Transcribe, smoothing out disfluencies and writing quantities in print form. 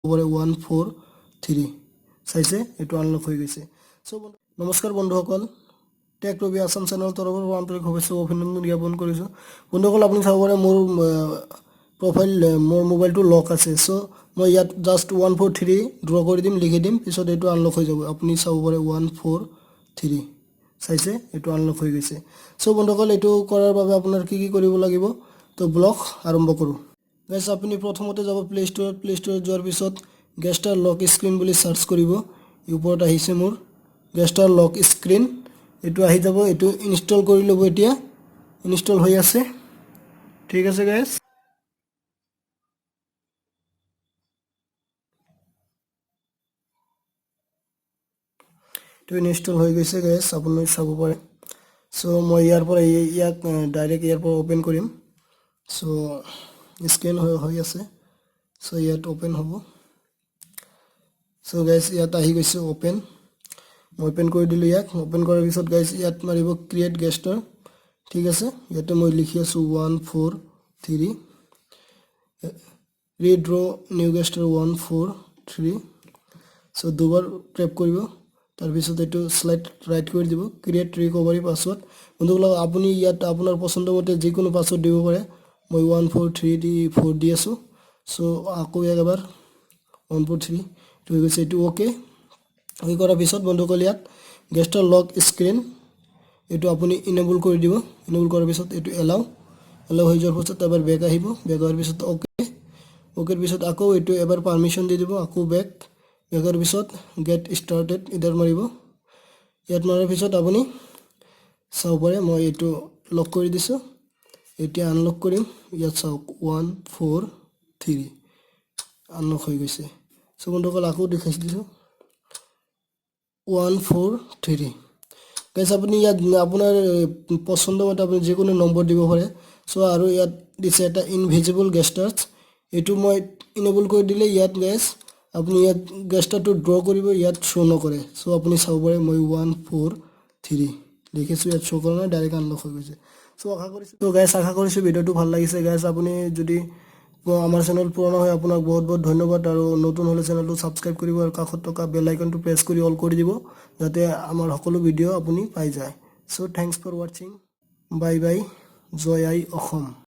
ওপৰে 143 চাইছে এটো আনলক হৈ গৈছে সো নমস্কাৰ বন্ধুসকল টেক ৰবি আসাম চেনেল তৰফৰ পৰা আন্তৰিক শুভেচ্ছা অভিনন্দন জ্ঞাপন কৰিছো বন্ধুসকল আপুনি চাব পাৰে মোৰ প্ৰফাইল মোৰ মোবাইলটো লক আছে সো মই ইয়াত জাস্ট 143 ড্ৰ কৰি দিম লিখি দিম পিছত এটো আনলক হৈ যাব আপুনি চাব পাৰে 143 চাইছে এটো আনলক হৈ গৈছে সো বন্ধুসকল এটো কৰাৰ বাবে আপোনাৰ কি কৰিব লাগিব তো ব্লক আৰম্ভ কৰো গাইস আপুনি প্ৰথমতে যাব প্লে ষ্ট'ৰত যোৱাৰ পিছত গেষ্টাৰ লক স্ক্ৰিন বুলি সাৰ্চ কৰিব এই ওপৰত আহিছে মোৰ গেষ্টাৰ লক স্ক্ৰিন এটো আহি যাব এটো ইনষ্টল কৰি লব এতিয়া ইনষ্টল হৈ আছে ঠিক আছে গাইস তো ইনষ্টল হৈ গৈছে গাইস আপুনি চাব পাৰে সো মই ইয়াৰ পৰা ইয়াক ডাইৰেক্ট ইয়াৰ পৰা ওপেন কৰিম সো স্ক্যান হৈ আছে সো ইয়াত ওপেন হ'ব সো গাইস ইয়াত আহি গৈছে ওপেন ওপেন কৰি দিলো ইয়াক ওপেন কৰাৰ পিছত গাইস ইয়াত মাৰিব ক্ৰিয়েট গেষ্টাৰ ঠিক আছে ইয়াতে মই লিখি আছো 143 ৰিড্ৰ নিউ গেষ্টাৰ 143 সো দুবাৰ ট্যাপ কৰিব তাৰ পিছত এটো স্লাইড ৰাইট কৰি দিব ক্ৰিয়েট ৰিকভাৰি পাসওয়াৰ্ড বন্ধুসকল আপুনি ইয়াত আপোনাৰ পছন্দ মতে যিকোনো পাসওয়াৰ্ড দিব পাৰে মই 143 দি আছো সো আকৌ এবাৰ 143 তো হৈ গৈছে এটো ওকে এই কৰাৰ পিছত বন্ধুসকল ইয়াত গেষ্টাৰ লক স্ক্ৰিন এটো আপুনি ইনেবল কৰি দিব ইনেবল কৰাৰ পিছত এটো এলাও হৈ যোৱাৰ পিছত এবাৰ বেক আহিব বেক হোৱাৰ পিছত ওকেৰ পিছত আকৌ এটো এবাৰ পাৰমিশন দি দিব আকৌ বেকৰ পিছত গেট ষ্টাৰ্টেড ইদাৰ মাৰিব ইয়াত মাৰাৰ পিছত আপুনি চাও পাৰে মই এটো লক কৰি দিছো এতিয়া আনলক কৰিম ইয়াত চাওক 143 আনলক হৈ গৈছে সো বন্ধুসকল আকৌ দেখাইছো 143 গাইস আপুনি ইয়াত আপোনাৰ পছন্দ মতে আপুনি যিকোনো নম্বৰ দিব পাৰে সো আৰু ইয়াত দিছে এটা ইনভিজিবল গেষ্টাৰ্ছ এটো মই ইনেবল কৰি দিলে ইয়াত গাইস আপুনি ইয়াত গেষ্টাৰটো ড্ৰ কৰিব ইয়াত শো নকৰে সো আপুনি চাব পাৰে মই 143 লিখিছো ইয়াত শো কৰা নাই ডাইৰেক্ট আনলক হৈ গৈছে সো আশা কৰিছো ভিডিওটো ভাল লাগিছে গাইস আপুনি যদি আমাৰ চেনেল পুৰণা হয় আপোনাক বহুত বহুত ধন্যবাদ আৰু নতুন হলে চেনেলটো সাবস্ক্ৰাইব কৰিব আৰু কাষত থকা বেল আইকনটো প্ৰেছ কৰি অল কৰি দিব যাতে আমাৰ সকলো ভিডিও আপুনি পাই যায় so thanks for watching bye bye জয় আই অসম